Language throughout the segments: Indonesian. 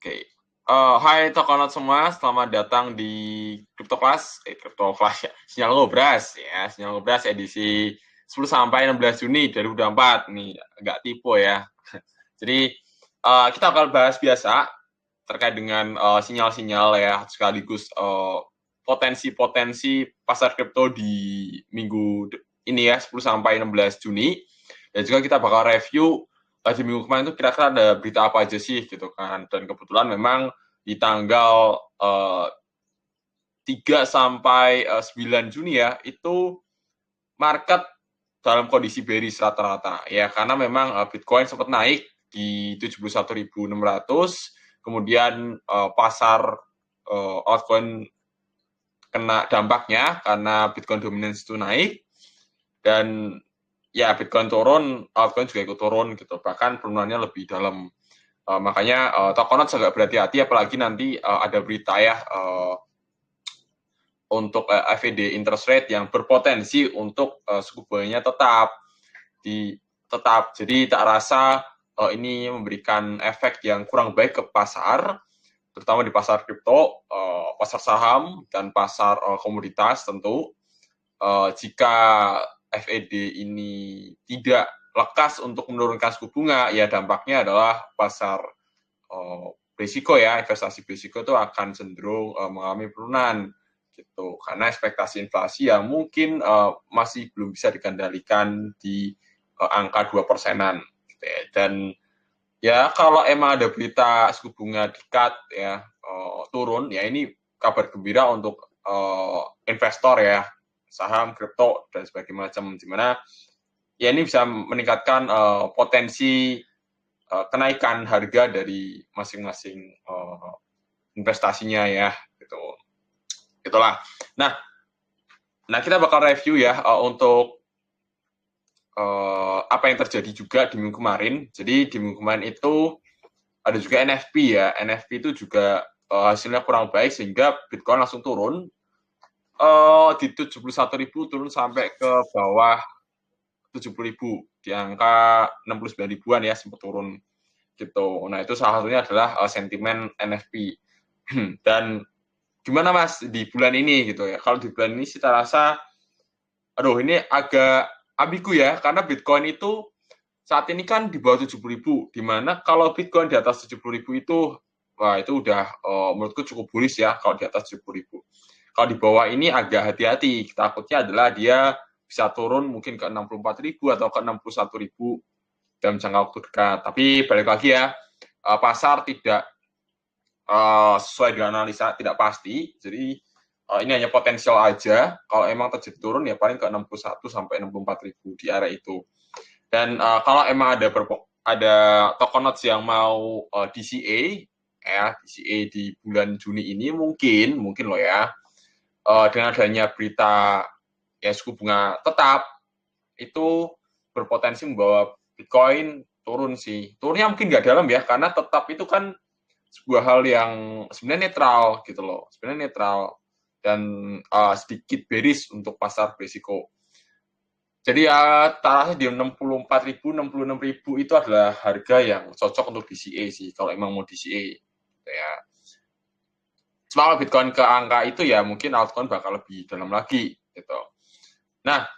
Oke. Hai Tokonot semua, selamat datang di Crypto Class, Crypto Class ya, Sinyal Ngobras ya, Sinyal Ngobras edisi 10 sampai 16 Juni 2024. Nih, agak tipe ya. Jadi, kita akan bahas biasa terkait dengan sinyal-sinyal ya, sekaligus potensi-potensi pasar kripto di minggu ini ya, 10 sampai 16 Juni. Dan juga kita bakal review di minggu kemarin itu kira-kira ada berita apa aja sih gitu kan. Dan kebetulan memang di tanggal 3 sampai 9 Juni ya, itu market dalam kondisi bearish rata-rata ya, karena memang Bitcoin sempat naik di 71.600, kemudian pasar altcoin kena dampaknya karena Bitcoin dominance itu naik, dan ya Bitcoin turun, altcoin juga ikut turun gitu, bahkan penurunannya lebih dalam. Makanya Tokonot agak berhati-hati, apalagi nanti ada berita ya untuk FED interest rate yang berpotensi untuk suku bunganya tetap. Jadi tak rasa ini memberikan efek yang kurang baik ke pasar, terutama di pasar kripto, pasar saham, dan pasar komoditas tentu. Jika FED ini tidak lekas untuk menurunkan suku bunga, ya dampaknya adalah pasar risiko ya, investasi risiko itu akan cenderung mengalami penurunan gitu, karena ekspektasi inflasi yang mungkin masih belum bisa dikendalikan di angka 2%-an gitu ya. Dan ya kalau emang ada berita suku bunga di cut ya, turun ya, ini kabar gembira untuk investor ya, saham, kripto, dan sebagainya macam, dimana ya ini bisa meningkatkan potensi kenaikan harga dari masing-masing investasinya ya gitu. Itulah. Nah, kita bakal review ya untuk apa yang terjadi juga di minggu kemarin. Jadi di minggu kemarin itu ada juga NFP ya. NFP itu juga hasilnya kurang baik sehingga Bitcoin langsung turun di 71.000, turun sampai ke bawah 70.000, di angka 69 ribuan ya, sempat turun gitu. Nah, itu salah satunya adalah sentimen NFP. Dan gimana Mas di bulan ini gitu ya? Kalau di bulan ini kita rasa, aduh ini agak ambigu ya, karena Bitcoin itu saat ini kan di bawah 70.000, dimana kalau Bitcoin di atas 70.000 itu, wah itu udah menurutku cukup bullish ya kalau di atas 70.000. Kalau di bawah ini agak hati-hati, takutnya adalah dia bisa turun mungkin ke 64.000 atau ke 61.000 dalam jangka waktu dekat. Tapi balik lagi ya, pasar tidak sesuai dengan analisa, tidak pasti. Jadi ini hanya potensial aja. Kalau emang terjadi turun ya paling ke 61 sampai 64.000 di area itu. Dan kalau emang ada tokonot yang mau DCA ya, DCA di bulan Juni ini, mungkin loh ya, dengan adanya berita ya suku bunga tetap, itu berpotensi membawa Bitcoin turun sih. Turunnya mungkin nggak dalam ya, karena tetap itu kan sebuah hal yang sebenarnya netral gitu loh, sebenarnya netral, dan sedikit bearish untuk pasar berisiko. Jadi ya tarafnya di 64.000, 66.000 itu adalah harga yang cocok untuk DCA sih, kalau emang mau DCA gitu ya. Cuma kalau Bitcoin ke angka itu ya mungkin altcoin bakal lebih dalam lagi gitu. Nah,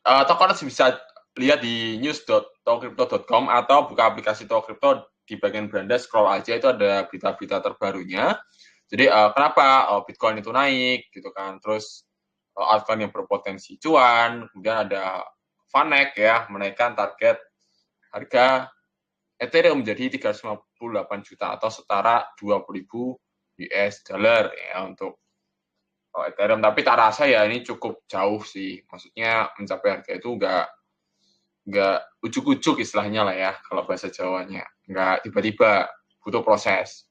Tokopedia bisa lihat di news.tokcrypto.com atau buka aplikasi Tokcrypto, di bagian beranda scroll aja, itu ada berita-berita terbarunya. Jadi kenapa Bitcoin itu naik gitu kan, terus altcoin yang berpotensi cuan, kemudian ada Vanek ya, menaikkan target harga Ethereum menjadi 358 juta atau setara 20.000 US dollar ya untuk Ethereum. Tapi tak rasa ya ini cukup jauh sih, maksudnya mencapai harga itu nggak ujuk-ujuk istilahnya lah ya, kalau bahasa Jawanya, nggak tiba-tiba, butuh proses.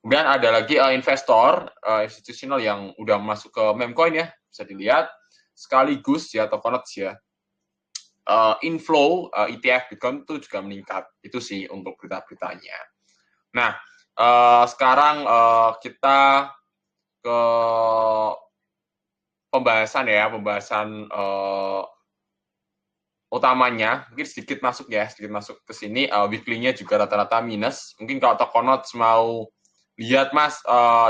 Kemudian ada lagi investor institusional yang udah masuk ke Memcoin ya, bisa dilihat sekaligus ya, Tokonots ya, inflow ETF Bitcoin itu juga meningkat. Itu sih untuk berita-beritanya. Nah, sekarang kita ke pembahasan utamanya mungkin sedikit masuk ke sini. Weekly-nya juga rata-rata minus. Mungkin kalau Tokonots mau lihat Mas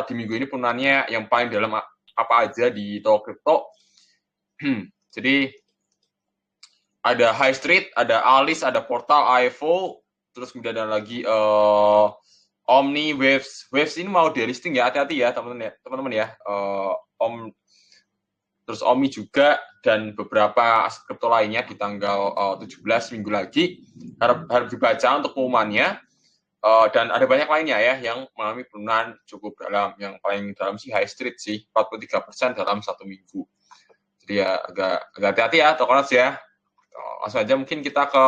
di minggu ini penurunannya yang paling dalam apa aja di toko kripto. Jadi ada High Street, ada Alice, ada Portal, AIFO, terus kemudian ada lagi Omni, Waves. Waves ini mau delisting ya, hati-hati ya teman-teman ya. Terus Omi juga dan beberapa aset kripto lainnya di tanggal 17 minggu lagi harap dibaca untuk pengumumannya. Dan ada banyak lainnya ya yang mengalami penurunan cukup dalam. Yang paling dalam sih High Street sih, 43% dalam 1 minggu. Jadi ya agak hati-hati ya Tokonots ya. Langsung aja mungkin kita ke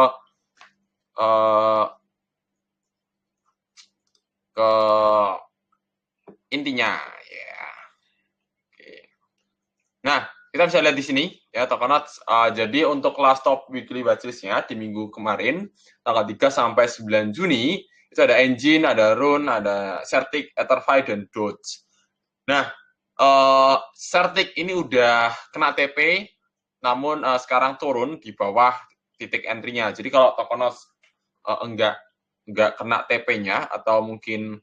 intinya ya. Oke. Nah, kita bisa lihat di sini ya Tokonots. Jadi untuk last stop weekly watchlist-nya di minggu kemarin tanggal 3 sampai 9 Juni itu ada Engine, ada Rune, ada Certic, Etherfi dan Doge. Nah, Certic ini udah kena TP namun sekarang turun di bawah titik entry-nya. Jadi kalau Tokonots enggak kena TP-nya atau mungkin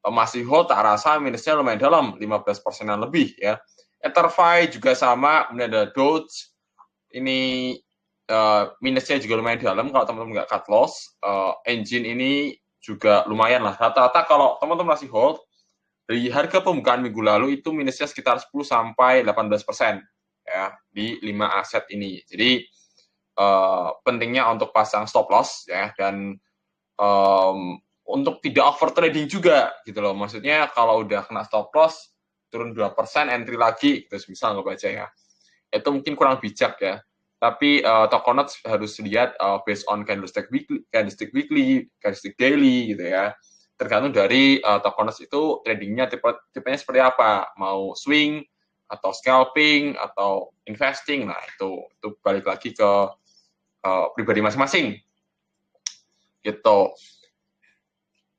masih hold, tak rasa minusnya lumayan dalam, 15%-an lebih ya. Etherfi juga sama, kemudian ada Doge, ini minusnya juga lumayan dalam kalau teman-teman nggak cut loss. Engine ini juga lumayan lah. Rata-rata kalau teman-teman masih hold, dari harga pembukaan minggu lalu itu minusnya sekitar 10-18% ya di 5 aset ini. Jadi pentingnya untuk pasang stop loss ya, dan untuk tidak over trading juga gitu loh. Maksudnya kalau udah kena stop loss turun 2%, entry lagi terus misal nggak baca ya. Itu mungkin kurang bijak ya. Tapi Tokonots harus lihat based on candlestick weekly, candlestick daily gitu ya. Tergantung dari Tokonots itu tradingnya tipenya seperti apa. Mau swing atau scalping atau investing. Nah, itu balik lagi ke pribadi masing-masing. Gitu.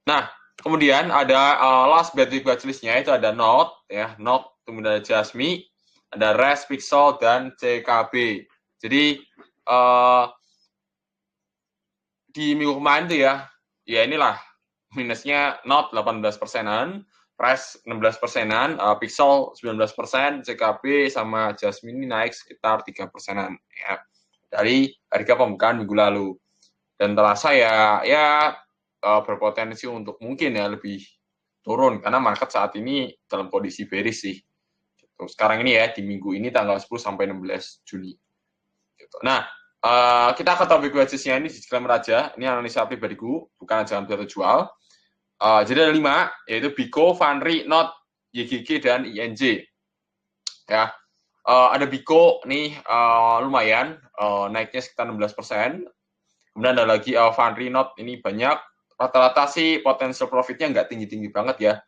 Nah, kemudian ada last basic watchlist-nya itu ada Note ya, Note, kemudian ada Jasmine, ada Res, Pixel dan CKB. Jadi di minggu kemarin tuh ya inilah minusnya Note 18%-an, Res 16%-an, Pixel 19%, CKB sama Jasmine ini naik sekitar 3%-an ya dari harga pembukaan minggu lalu. Dan terasa ya berpotensi untuk mungkin ya lebih turun karena market saat ini dalam kondisi bearish sih. Gitu. Sekarang ini ya di minggu ini tanggal 10 sampai 16 Juni. Gitu. Nah, kita ke topik watchlist-nya ini disclaimer aja. Ini analisa pribadiku, bukan ajakan beli atau jual. Jadi ada 5, yaitu Biko, Fanri, Not, YGG dan INJ. Ya. Ada Biko nih lumayan naiknya sekitar 16%. Kemudian ada lagi Fanri, Not, ini banyak. Rata-rata sih potensial profitnya nggak tinggi-tinggi banget ya,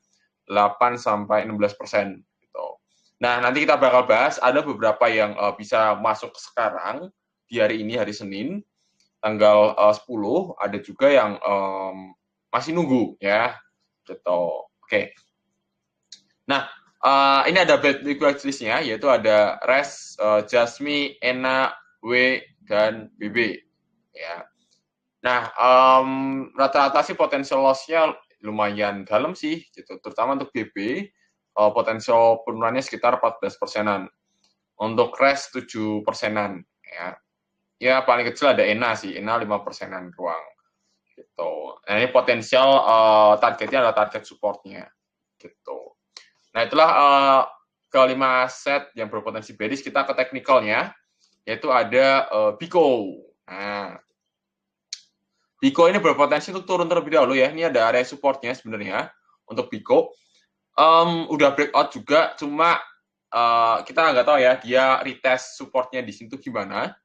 8-16%. Gitu. Nah, nanti kita bakal bahas, ada beberapa yang bisa masuk sekarang, di hari ini, hari Senin, tanggal 10, ada juga yang masih nunggu, ya. Gitu. Oke. Nah, ini ada basic watchlist-nya, yaitu ada Res, Jasmine, Ena, W, dan BB. Ya. Nah, rata-rata sih potensial loss-nya lumayan dalam sih, gitu. Terutama untuk BB, potensial penurunannya sekitar 14%-an. Untuk Res 7%-an, ya. Ya, paling kecil ada ENA sih, ENA 5%-an ruang. Gitu. Nah, ini potensial targetnya adalah target support-nya. Gitu. Nah, itulah kelima aset yang berpotensi bearish. Kita ke teknikalnya, yaitu ada Biko. Nah, Biko ini berpotensi untuk turun terlebih dahulu ya. Ini ada area supportnya sebenarnya untuk Biko. Udah breakout juga, cuma kita nggak tahu ya dia retest supportnya di situ gimana.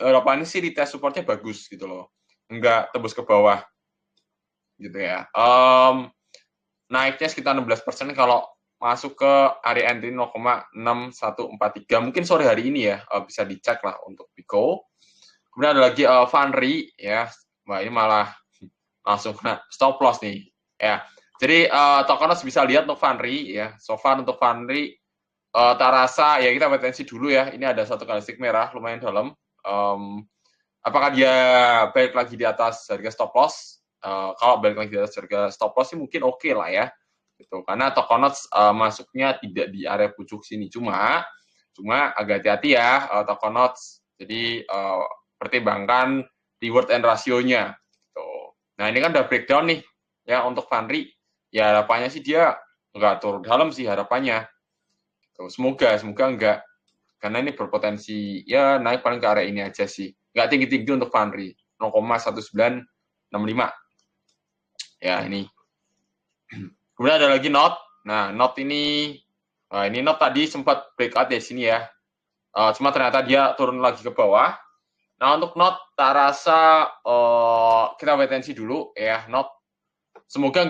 Harapannya sih retest supportnya bagus gitu loh, nggak tembus ke bawah gitu ya. Naiknya sekitar 16% kalau masuk ke area entry 0,6143. Mungkin sore hari ini ya bisa dicek lah untuk Biko. Kemudian ada lagi Fanri ya. Wah, ini malah langsung kena stop loss nih ya. Jadi Tokonots bisa lihat untuk Fanri ya. So far untuk Fanri tak rasa ya kita potensi dulu ya. Ini ada satu kali stick merah lumayan dalam. Apakah dia balik lagi di atas harga stop loss? Kalau balik lagi di atas harga stop loss sih mungkin oke lah ya. Gitu. Karena Tokonots masuknya tidak di area pucuk sini. Cuma agak hati-hati ya Tokonots. Jadi pertimbangkan reward and ratio-nya. Gitu. Nah ini kan udah breakdown nih ya untuk Fanri. Ya harapannya sih dia nggak turun dalam sih harapannya. Gitu. Semoga enggak. Karena ini berpotensi ya naik paling ke area ini aja sih. Nggak tinggi-tinggi untuk Fanri. 0,1965. Ya, ini. Kemudian ada lagi NOT. Nah, NOT ini NOT tadi sempat breakout di sini ya. Cuma ternyata dia turun lagi ke bawah. Nah, untuk NOT tak rasa kita wait and see dulu ya. NOT semoga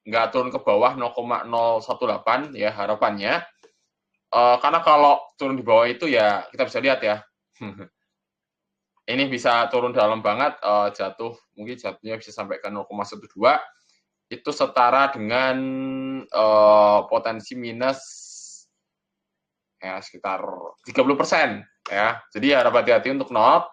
nggak turun ke bawah 0,018 ya harapannya. Karena kalau turun di bawah itu ya kita bisa lihat ya. Ini bisa turun dalam banget, jatuh mungkin jatuhnya bisa sampai ke 0,12 itu setara dengan potensi minus ya sekitar 30% ya. Jadi harap hati-hati untuk NOT.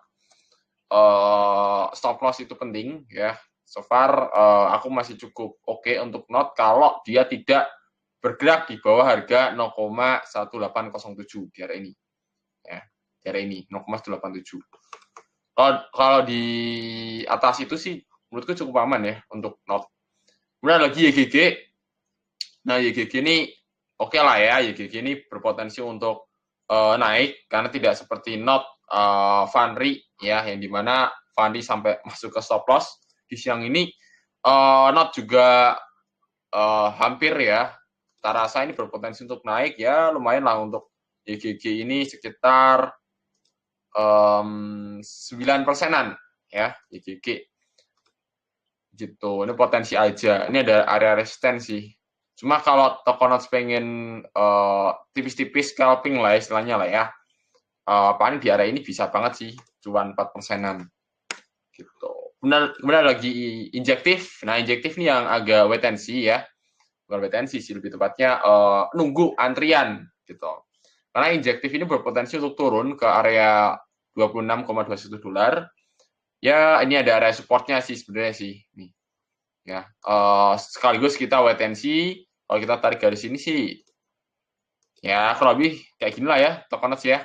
Stop loss itu penting ya. So far aku masih cukup oke untuk NOT kalau dia tidak bergerak di bawah harga 0,1807 di area ini. Ya, di area ini 0,187. Kalau di atas itu sih menurutku cukup aman ya untuk NOT. Kemudian lagi YGG. Nah, YGG ini oke lah ya. YGG ini berpotensi untuk naik karena tidak seperti NOT Fanri ya, yang dimana Fanri sampai masuk ke stop loss di siang ini. NOT juga hampir ya. Tak rasa ini berpotensi untuk naik ya, lumayan lah untuk YGG ini sekitar 9%-an ya YGG gitu. Ini potensi aja. Ini ada area resisten sih. Cuma kalau Tokonots pengen tipis-tipis scalping lah istilahnya lah ya. Paling di area ini bisa banget sih, cuan 4%-an. Gitu. Kemudian lagi injektif. Nah, injektif ini yang agak wait and see ya. Bukan wait and see sih, lebih tepatnya nunggu antrian gitu. Karena injektif ini berpotensi untuk turun ke area 26,21 dolar. Ya, ini ada area supportnya sih sebenarnya sih. Nih. Ya, sekaligus kita wait and see. Kalau kita tarik garis ini sih, ya kurang lebih kayak gini lah ya, Tokonots ya.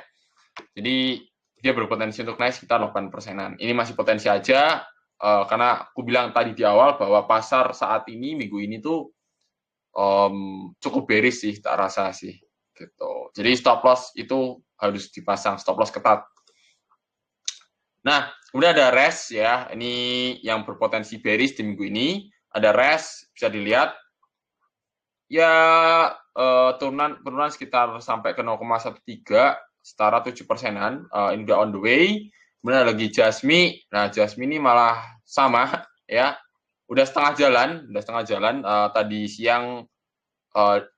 Jadi dia berpotensi untuk naik sekitar 8%-an. Ini masih potensi aja, karena aku bilang tadi di awal bahwa pasar saat ini, minggu ini tuh cukup bearish sih, tak rasa sih. Gitu. Jadi stop loss itu harus dipasang, stop loss ketat. Nah, kemudian ada RES ya, ini yang berpotensi bearish di minggu ini. Ada RES, bisa dilihat. Ya, turunan sekitar sampai ke 0,13, setara 7%-an. Ini udah on the way. Kemudian lagi Jasmi. Nah, Jasmi ini malah sama ya. Udah setengah jalan. Tadi siang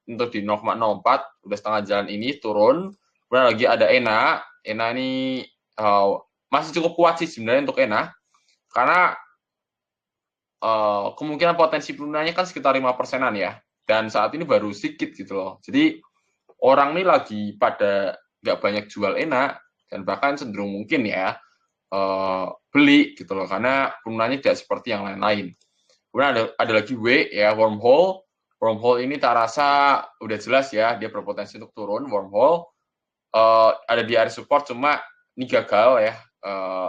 untuk di 0,04, udah setengah jalan ini turun. Kemudian lagi ada ENA. ENA ini masih cukup kuat sih sebenarnya untuk ENA. Karena kemungkinan potensi penurunannya kan sekitar 5%-an ya. Dan saat ini baru sedikit gitu loh. Jadi orang ini lagi pada nggak banyak jual ENA dan bahkan cenderung mungkin ya beli gitu loh, karena penurunannya tidak seperti yang lain-lain. Kemudian ada lagi W ya, wormhole. Wormhole ini tak rasa udah jelas ya, dia berpotensi untuk turun. Wormhole ada di area support, cuma ini gagal ya.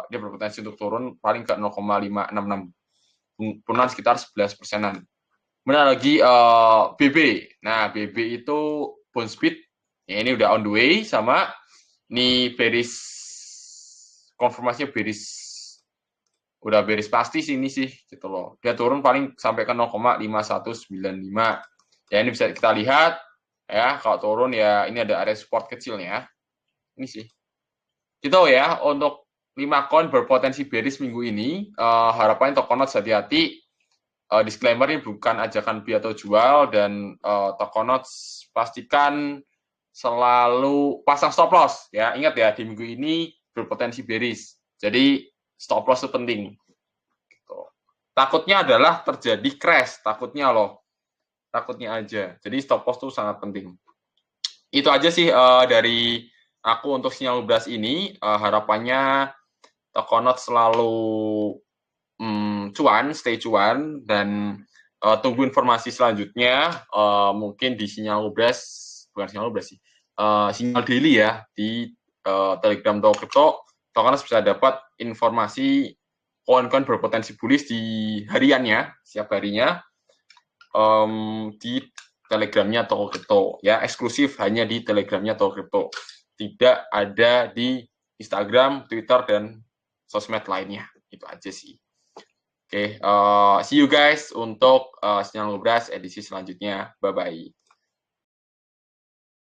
Dia berpotensi untuk turun paling ke 0,566. Penurunan sekitar 11%-an. Kemudian lagi BB. Nah, BB itu bone speed. Ya, ini udah on the way sama ini bearish, konfirmasinya bearish. Udah bearish pasti sih ini sih gitu loh. Dia turun paling sampai ke 0,5195. Ya, ini bisa kita lihat ya, kalau turun ya ini ada area support kecilnya. Ini sih. Gitu ya, untuk 5 coin berpotensi bearish minggu ini, harapannya Tokonots hati-hati. Disclaimer ini bukan ajakan beli atau jual, dan Tokonots pastikan selalu pasang stop loss ya. Ingat ya, di minggu ini berpotensi bearish. Jadi stop loss itu penting. Gitu. Takutnya adalah terjadi crash, takutnya aja. Jadi stop loss itu sangat penting. Itu aja sih dari aku untuk sinyal 12 ini. Harapannya Tokonot selalu cuan, stay cuan, dan tunggu informasi selanjutnya, mungkin di Sinyal Ngobras, bukan Sinyal Ngobras sih, Sinyal Daily ya, di Telegram Toko Kripto, Tokonot bisa dapat informasi koin-koin berpotensi bullish di hariannya, setiap harinya, di Telegramnya Toko Kripto, ya, eksklusif hanya di Telegramnya Toko Kripto, tidak ada di Instagram, Twitter, dan sosmed lainnya. Itu aja sih. Oke, see you guys untuk Sinyal Ngobras edisi selanjutnya. Bye-bye.